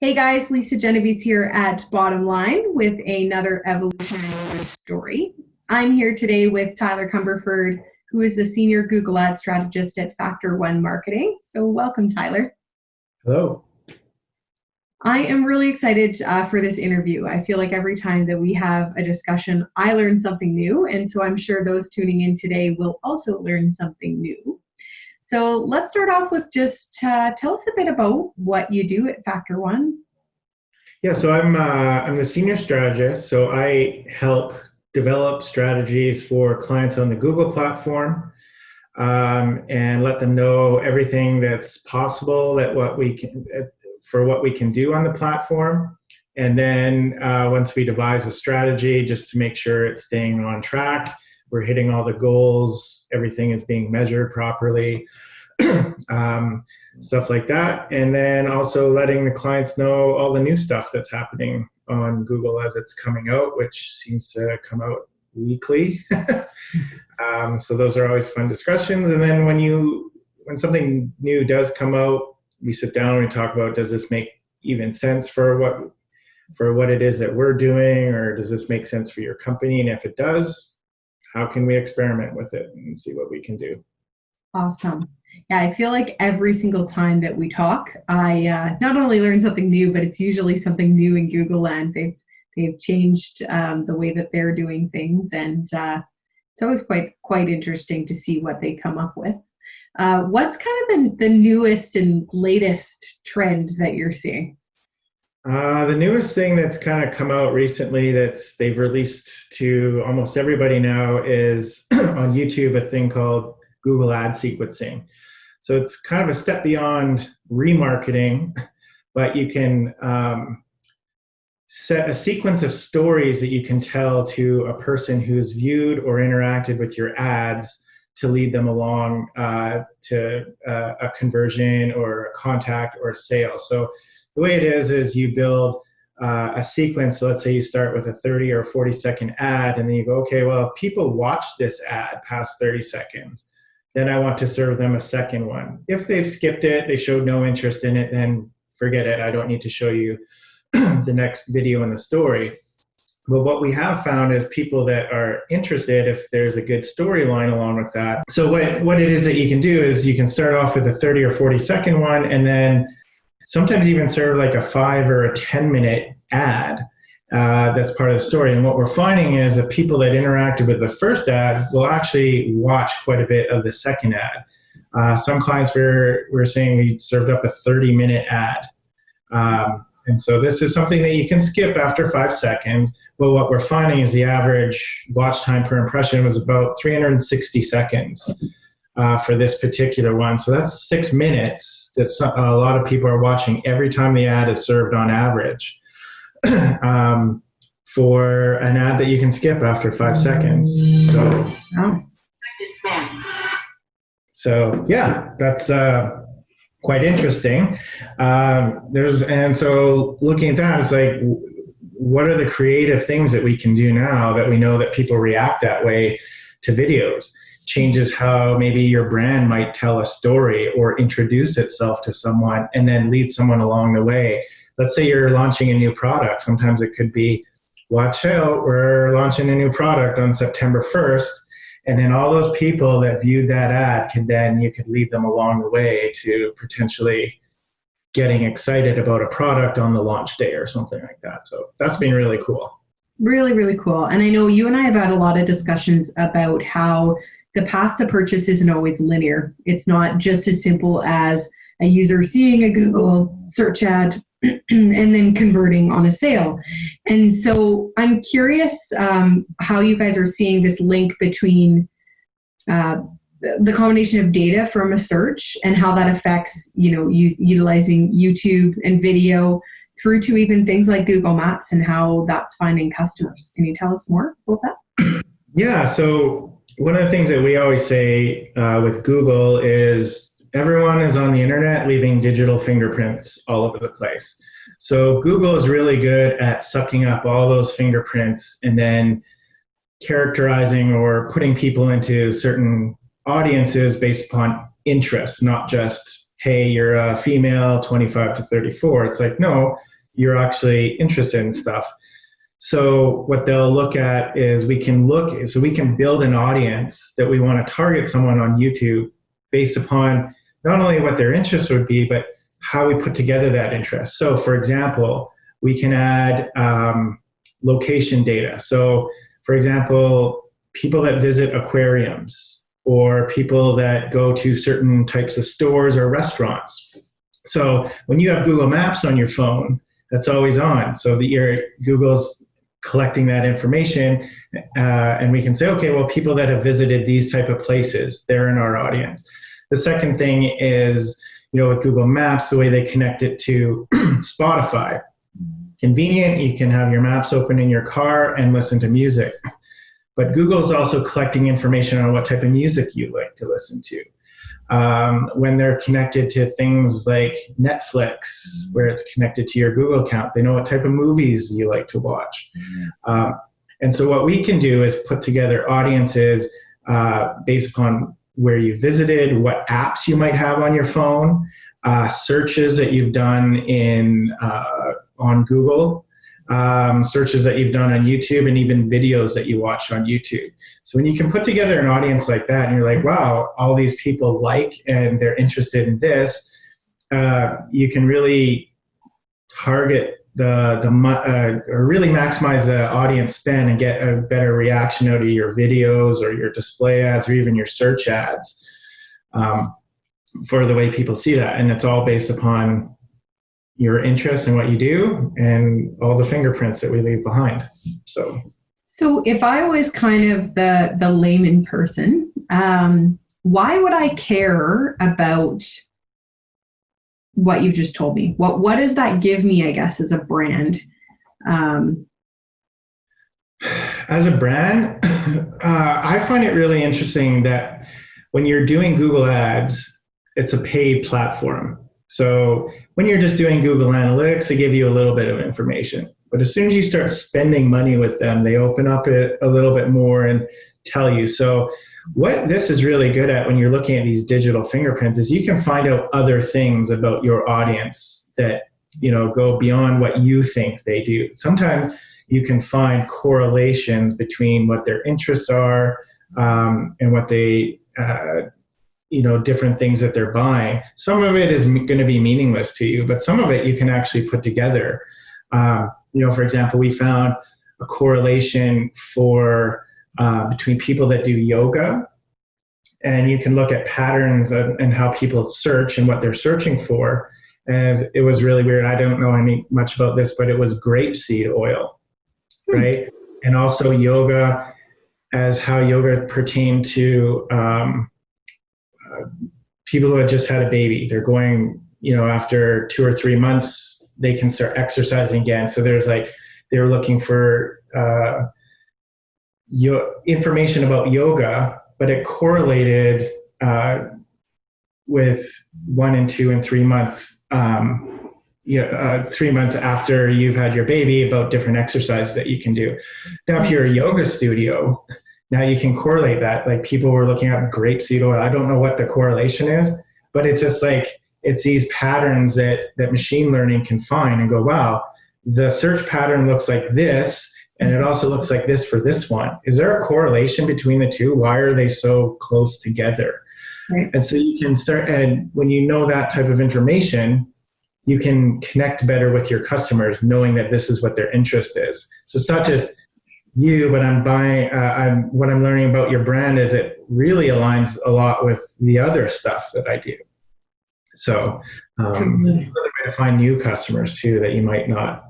Hey guys, Lisa Genovese here at BottomLine with another Evolutionary story. I'm here today with Tyler Cumberford, who is the Senior Google Ads Strategist at Factor One Marketing. So welcome, Tyler. Hello. I am really excited for this interview. I feel like every time that we have a discussion, I learn something new, and so I'm sure those tuning in today will also learn something new. So let's start off with just tell us a bit about what you do at Factor One. Yeah, so I'm the senior strategist. So I help develop strategies for clients on the Google platform, and let them know everything that's possible what we can do on the platform. And then once we devise a strategy, just to make sure it's staying on track, we're hitting all the goals, everything is being measured properly, stuff like that. And then also letting the clients know all the new stuff that's happening on Google as it's coming out, which seems to come out weekly. So those are always fun discussions. And then when something new does come out, we sit down and we talk about, does this make even sense for what it is that we're doing, or does this make sense for your company? And if it does, how can we experiment with it and see what we can do? Awesome. Yeah, I feel like every single time that we talk, I not only learn something new, but it's usually something new in Google Land. They've changed the way that they're doing things, and it's always quite interesting to see what they come up with. What's kind of the newest and latest trend that you're seeing? The newest thing that's kind of come out recently they've released to almost everybody now is on YouTube, a thing called Google ad sequencing. So it's kind of a step beyond remarketing, but you can set a sequence of stories that you can tell to a person who's viewed or interacted with your ads to lead them along to a conversion or a contact or a sale. So the way it is you build a sequence. So let's say you start with a 30 or 40-second ad, and then you go, okay, well, if people watch this ad past 30 seconds, then I want to serve them a second one. If they've skipped it, they showed no interest in it, then forget it. I don't need to show you the next video in the story. But what we have found is people that are interested, if there's a good storyline along with that. So what it is that you can do is you can start off with a 30 or 40-second one, and then sometimes even serve like a 5 or a 10-minute ad that's part of the story. And what we're finding is that people that interacted with the first ad will actually watch quite a bit of the second ad. Some clients were saying we served up a 30-minute ad. And so this is something that you can skip after 5 seconds. But what we're finding is the average watch time per impression was about 360 seconds for this particular one. So that's 6 minutes that a lot of people are watching every time the ad is served on average. For an ad that you can skip after 5 seconds. So yeah, that's quite interesting. And so looking at that, it's like, what are the creative things that we can do now that we know that people react that way to videos? Changes how maybe your brand might tell a story or introduce itself to someone and then lead someone along the way. Let's say you're launching a new product. Sometimes it could be, watch out, we're launching a new product on September 1st. And then all those people that viewed that ad you could lead them along the way to potentially getting excited about a product on the launch day or something like that. So that's been really cool. Really, really cool. And I know you and I have had a lot of discussions about how the path to purchase isn't always linear. It's not just as simple as a user seeing a Google search ad and then converting on a sale. And so I'm curious how you guys are seeing this link between the combination of data from a search and how that affects, utilizing YouTube and video through to even things like Google Maps and how that's finding customers. Can you tell us more about that? Yeah, so one of the things that we always say with Google is everyone is on the internet leaving digital fingerprints all over the place. So Google is really good at sucking up all those fingerprints and then characterizing or putting people into certain audiences based upon interest, not just hey, you're a female 25 to 34. It's like, no, you're actually interested in stuff. So what they'll look at is we can build an audience that we want to target someone on YouTube based upon not only what their interest would be, but how we put together that interest. So for example, we can add location data. So for example, people that visit aquariums or people that go to certain types of stores or restaurants. So when you have Google Maps on your phone, that's always on. So Google's collecting that information, and we can say, okay, well, people that have visited these type of places, they're in our audience. The second thing is, with Google Maps, the way they connect it to Spotify. Convenient, you can have your maps open in your car and listen to music. But Google's also collecting information on what type of music you like to listen to. When they're connected to things like Netflix, where it's connected to your Google account, they know what type of movies you like to watch. And so what we can do is put together audiences based upon where you visited, what apps you might have on your phone, searches that you've done on Google, searches that you've done on YouTube, and even videos that you watch on YouTube. So when you can put together an audience like that and you're like, wow, all these people like and they're interested in this, you can really target or really maximize the audience spend and get a better reaction out of your videos or your display ads or even your search ads for the way people see that. And it's all based upon your interest in what you do and all the fingerprints that we leave behind. So if I was kind of the layman person, why would I care about what you just told me? What does that give me, I guess, as a brand? As a brand, I find it really interesting that when you're doing Google Ads, it's a paid platform. So when you're just doing Google Analytics, they give you a little bit of information. But as soon as you start spending money with them, they open up it a little bit more and tell you. So what this is really good at when you're looking at these digital fingerprints is you can find out other things about your audience that, go beyond what you think they do. Sometimes you can find correlations between what their interests are and what they different things that they're buying. Some of it is going to be meaningless to you, but some of it you can actually put together. For example, we found a correlation between people that do yoga, and you can look at patterns and how people search and what they're searching for. And it was really weird. I don't know much about this, but it was grapeseed oil, right? And also yoga, as how yoga pertained to people who had just had a baby. They're going, after 2 or 3 months, they can start exercising again. So they were looking for information about yoga, but it correlated with 1 and 2 and 3 months, 3 months after you've had your baby, about different exercises that you can do. Now, if you're a yoga studio, now you can correlate that. Like, people were looking at grapeseed oil. I don't know what the correlation is, but it's just like, it's these patterns that machine learning can find and go, wow, the search pattern looks like this, and it also looks like this for this one. Is there a correlation between the two? Why are they so close together? Right. And so you can start, and when you know that type of information, you can connect better with your customers, knowing that this is what their interest is. So it's not just you, but what I'm learning about your brand is it really aligns a lot with the other stuff that I do. So another way to find new customers too that you might not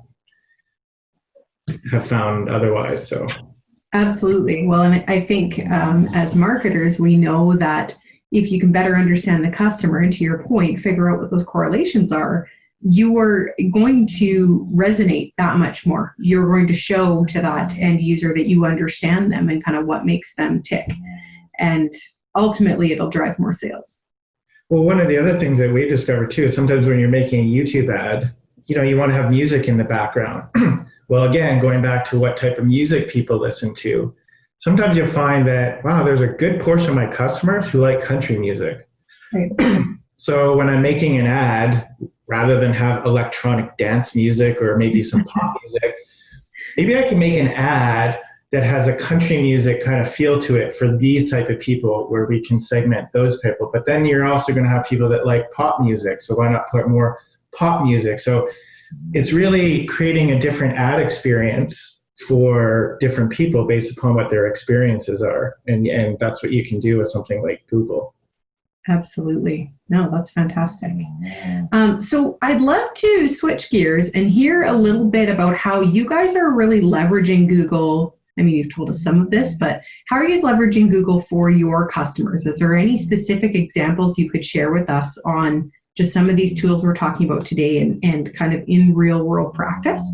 have found otherwise. So absolutely. Well, and I think as marketers, we know that if you can better understand the customer, and to your point, figure out what those correlations are, you are going to resonate that much more. You're going to show to that end user that you understand them and kind of what makes them tick. And ultimately, it'll drive more sales. Well, one of the other things that we've discovered too is sometimes when you're making a YouTube ad, you want to have music in the background. Well, again, going back to what type of music people listen to, sometimes you'll find that, wow, there's a good portion of my customers who like country music. Right. So when I'm making an ad, rather than have electronic dance music or maybe some pop music, maybe I can make an ad that has a country music kind of feel to it for these type of people, where we can segment those people. But then you're also going to have people that like pop music. So why not put more pop music? So it's really creating a different ad experience for different people based upon what their experiences are. And that's what you can do with something like Google. Absolutely. No, that's fantastic. So I'd love to switch gears and hear a little bit about how you guys are really leveraging Google. I mean, you've told us some of this, but how are you guys leveraging Google for your customers? Is there any specific examples you could share with us on just some of these tools we're talking about today and kind of in real world practice?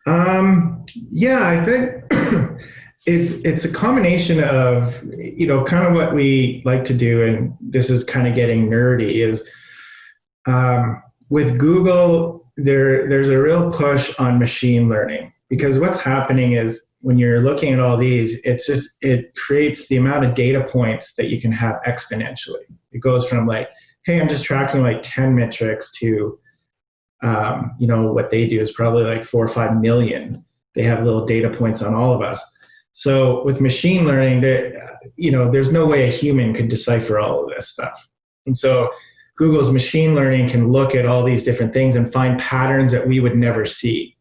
Yeah, I think it's a combination of, kind of what we like to do, and this is kind of getting nerdy, is with Google, there's a real push on machine learning, because what's happening is when you're looking at all these, it creates the amount of data points that you can have exponentially. It goes from like, hey, I'm just tracking like 10 metrics to, what they do is probably like 4 or 5 million. They have little data points on all of us. So with machine learning, there's no way a human could decipher all of this stuff. And so Google's machine learning can look at all these different things and find patterns that we would never see.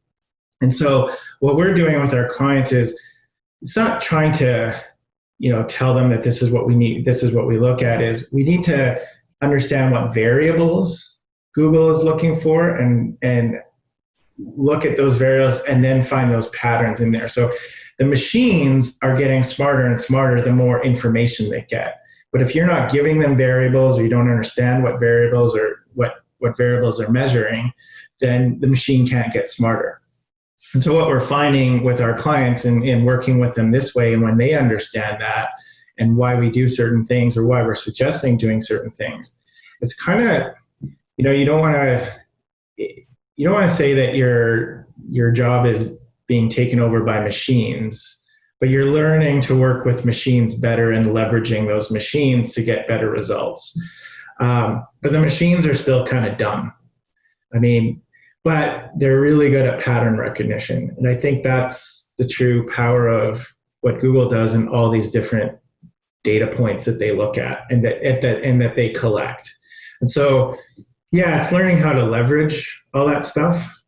And so what we're doing with our clients is, it's not trying to, tell them that this is what we need, this is what we look at, is we need to understand what variables Google is looking for and look at those variables and then find those patterns in there. So the machines are getting smarter and smarter the more information they get. But if you're not giving them variables, or you don't understand what variables or what variables they're measuring, then the machine can't get smarter. And so what we're finding with our clients in working with them this way, and when they understand that and why we do certain things or why we're suggesting doing certain things, it's kind of, you don't want to say that your job is being taken over by machines, but you're learning to work with machines better and leveraging those machines to get better results. But the machines are still kind of dumb. But they're really good at pattern recognition. And I think that's the true power of what Google does and all these different data points that they look at and that they collect. And so, yeah, it's learning how to leverage all that stuff.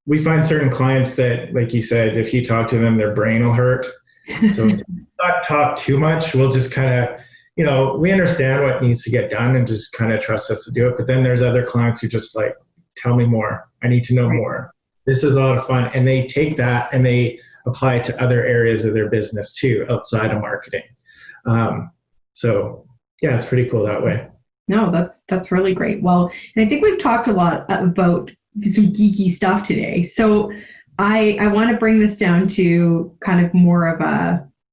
We find certain clients that, like you said, if you talk to them, their brain will hurt. So not talk too much. We'll just kind of, we understand what needs to get done and just kind of trust us to do it. But then there's other clients who just like, tell me more. I need to know more. This is a lot of fun. And they take that and they apply it to other areas of their business too, outside of marketing. So yeah, it's pretty cool that way. No, that's really great. Well, and I think we've talked a lot about some geeky stuff today. So I want to bring this down to kind of more of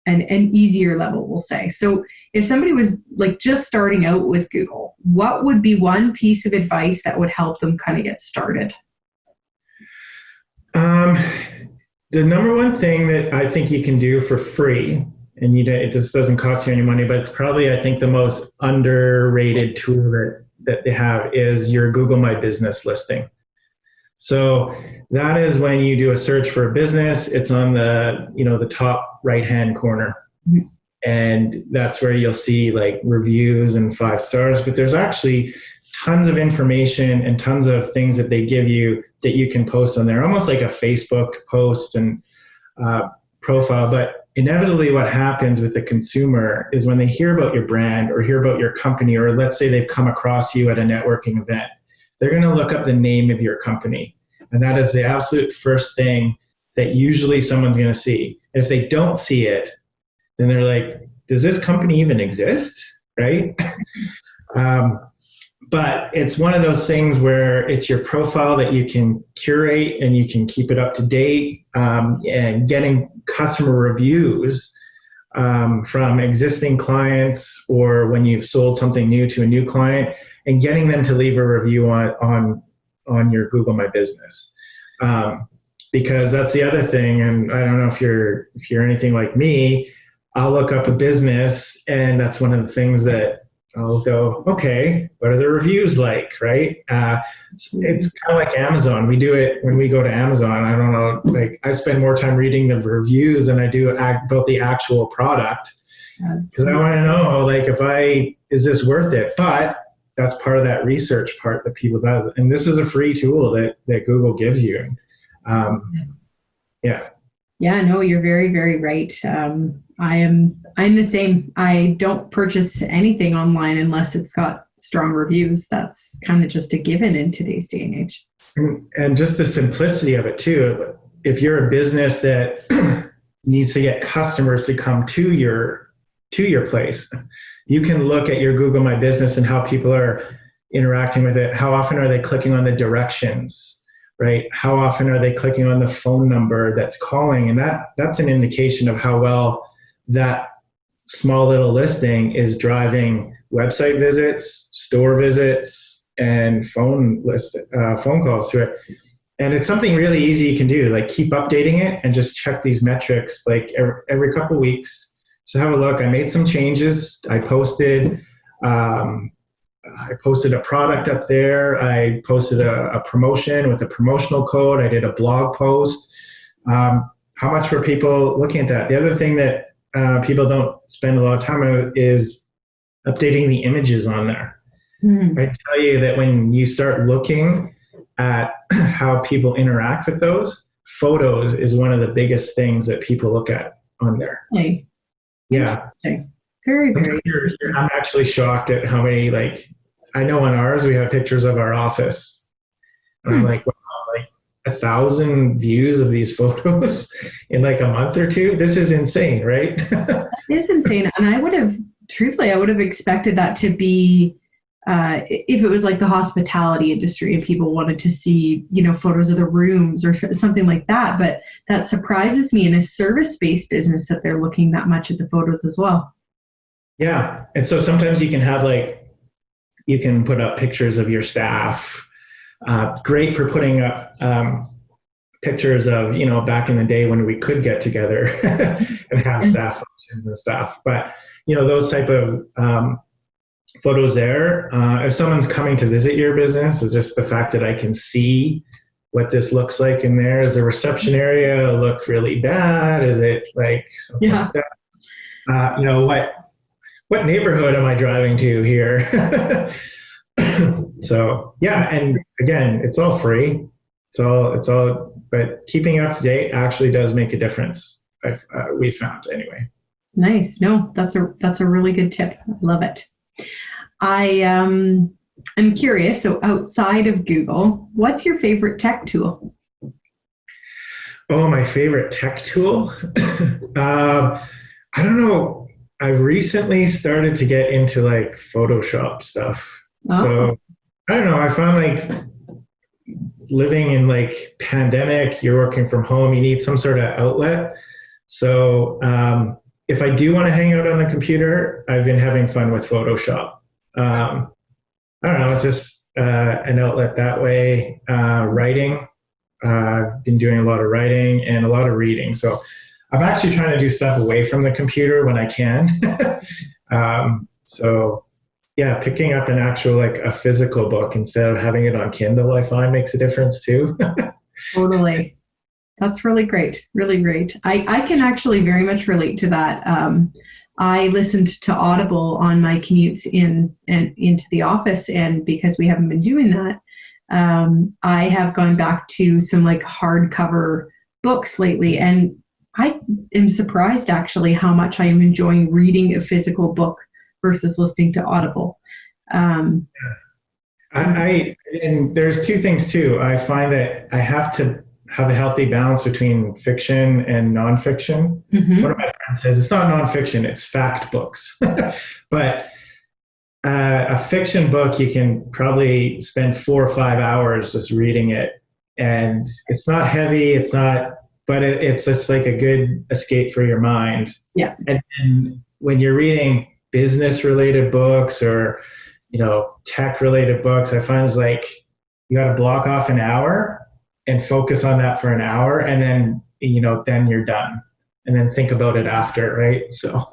an easier level, we'll say. So if somebody was like just starting out with Google, what would be one piece of advice that would help them kind of get started? The number one thing that I think you can do for free, and it just doesn't cost you any money, but it's probably, I think, the most underrated tool that they have, is your Google My Business listing. So that is when you do a search for a business, it's on the top right-hand corner. And that's where you'll see like reviews and 5 stars, but there's actually tons of information and tons of things that they give you that you can post on there, almost like a Facebook post and profile. But inevitably what happens with the consumer is when they hear about your brand or hear about your company, or let's say they've come across you at a networking event, they're going to look up the name of your company. And that is the absolute first thing that usually someone's going to see. And if they don't see it, then they're like, does this company even exist? Right? But it's one of those things where it's your profile that you can curate and you can keep it up to date, and getting customer reviews from existing clients, or when you've sold something new to a new client, and getting them to leave a review on your Google My Business. Because that's the other thing, and I don't know if you're anything like me, I'll look up a business, and that's one of the things that I'll go, okay, what are the reviews like, right? It's kind of like Amazon. We do it when we go to Amazon. I don't know, like I spend more time reading the reviews than I do about the actual product, because I want to know, like, is this worth it? But that's part of that research part that people do. And this is a free tool that Google gives you. Yeah. Yeah, no, you're very, very right. I'm the same. I don't purchase anything online unless it's got strong reviews. That's kind of just a given in today's day and age. And just the simplicity of it too. If you're a business that needs to get customers to come to your place, you can look at your Google My Business and how people are interacting with it. How often are they clicking on the directions? Right? How often are they clicking on the phone number that's calling? And that's an indication of how well that small little listing is driving website visits, store visits, and phone calls to it. And it's something really easy you can do, like keep updating it and just check these metrics like every couple of weeks. So have a look. I made some changes. I posted a product up there. I posted a promotion with a promotional code. I did a blog post. How much were people looking at that? The other thing that people don't spend a lot of time on is updating the images on there. I tell you that when you start looking at how people interact with those, photos is one of the biggest things that people look at on there. Hey. Yeah. Interesting. Very, very. I'm actually shocked at how many, like, I know on ours we have pictures of our office. And I'm like, wow, like 1,000 views of these photos in like a month or two. This is insane, right? That is insane. And I would have expected that to be, if it was like the hospitality industry and people wanted to see, photos of the rooms or something like that. But that surprises me in a service-based business that they're looking that much at the photos as well. Yeah. And so sometimes you can put up pictures of your staff. Great for putting up pictures of, back in the day when we could get together and have staff functions and stuff. But, those type of photos there, if someone's coming to visit your business, it's just the fact that I can see what this looks like in there. Is the reception area look really bad? Is it like something like that? What neighborhood am I driving to here? So yeah, and again, it's all free. It's all, but keeping up to date actually does make a difference. We found anyway. Nice. No, that's a really good tip. I love it. I'm curious. So outside of Google, what's your favorite tech tool? Oh, my favorite tech tool? I don't know. I recently started to get into like Photoshop stuff. Oh. So I don't know. I found like living in like pandemic, you're working from home, you need some sort of outlet. So if I do want to hang out on the computer, I've been having fun with Photoshop. I don't know. It's just an outlet that way. Writing. I've been doing a lot of writing and a lot of reading. So I'm actually trying to do stuff away from the computer when I can. So yeah, picking up an actual, like a physical book instead of having it on Kindle, I find makes a difference too. Totally. That's really great. Really great. I can actually very much relate to that. I listened to Audible on my commutes into the office, and because we haven't been doing that, I have gone back to some like hardcover books lately, and I am surprised actually how much I am enjoying reading a physical book versus listening to Audible. And there's two things too. I find that I have to have a healthy balance between fiction and nonfiction. Mm-hmm. One of my friends says it's not nonfiction, it's fact books. But a fiction book, you can probably spend 4 or 5 hours just reading it. And it's not heavy, but it's just like a good escape for your mind. Yeah. And when you're reading business related books or, tech related books, I find it's like you got to block off an hour and focus on that for an hour. And then, then you're done and then think about it after. Right. So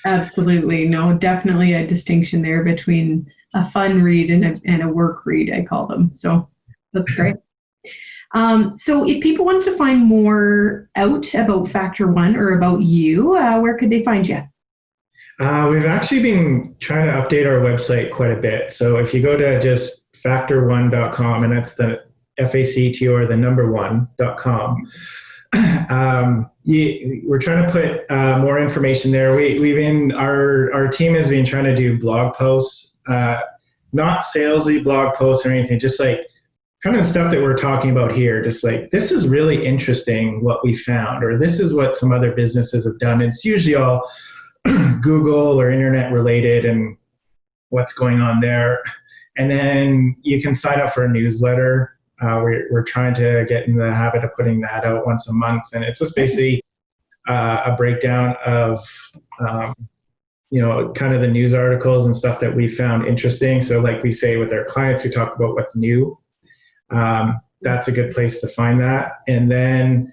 Absolutely. No, definitely a distinction there between a fun read and a work read, I call them. So that's great. So if people wanted to find more out about Factor One or about you, where could they find you? We've actually been trying to update our website quite a bit. So if you go to just factor1.com, and that's the FACTOR, the number one.com, we're trying to put more information there. Our team has been trying to do blog posts, not salesy blog posts or anything, just like kind of the stuff that we're talking about here. Just like, this is really interesting what we found, or this is what some other businesses have done. It's usually all Google or internet related and what's going on there. And then you can sign up for a newsletter. We're trying to get in the habit of putting that out once a month. And it's just basically a breakdown of, kind of the news articles and stuff that we found interesting. So like we say with our clients, we talk about what's new. That's a good place to find that. And then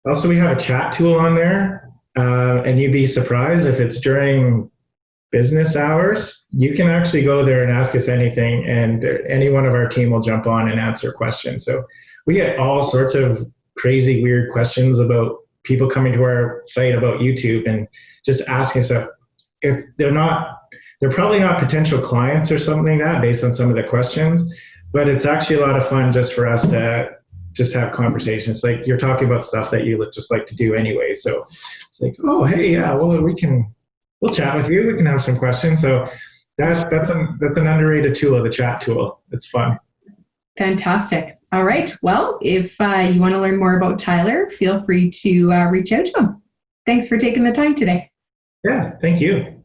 also we have a chat tool on there. And you'd be surprised if it's during business hours, you can actually go there and ask us anything, and any one of our team will jump on and answer questions. So we get all sorts of crazy, weird questions about people coming to our site about YouTube and just asking stuff. If they're probably not potential clients or something like that based on some of the questions, but it's actually a lot of fun just for us to just have conversations. Like, you're talking about stuff that you just like to do anyway. So it's like, oh, hey, yeah, well, we'll chat with you. We can have some questions. So that's an underrated tool, the chat tool. It's fun. Fantastic. All right. Well, if you want to learn more about Tyler, feel free to reach out to him. Thanks for taking the time today. Yeah, thank you.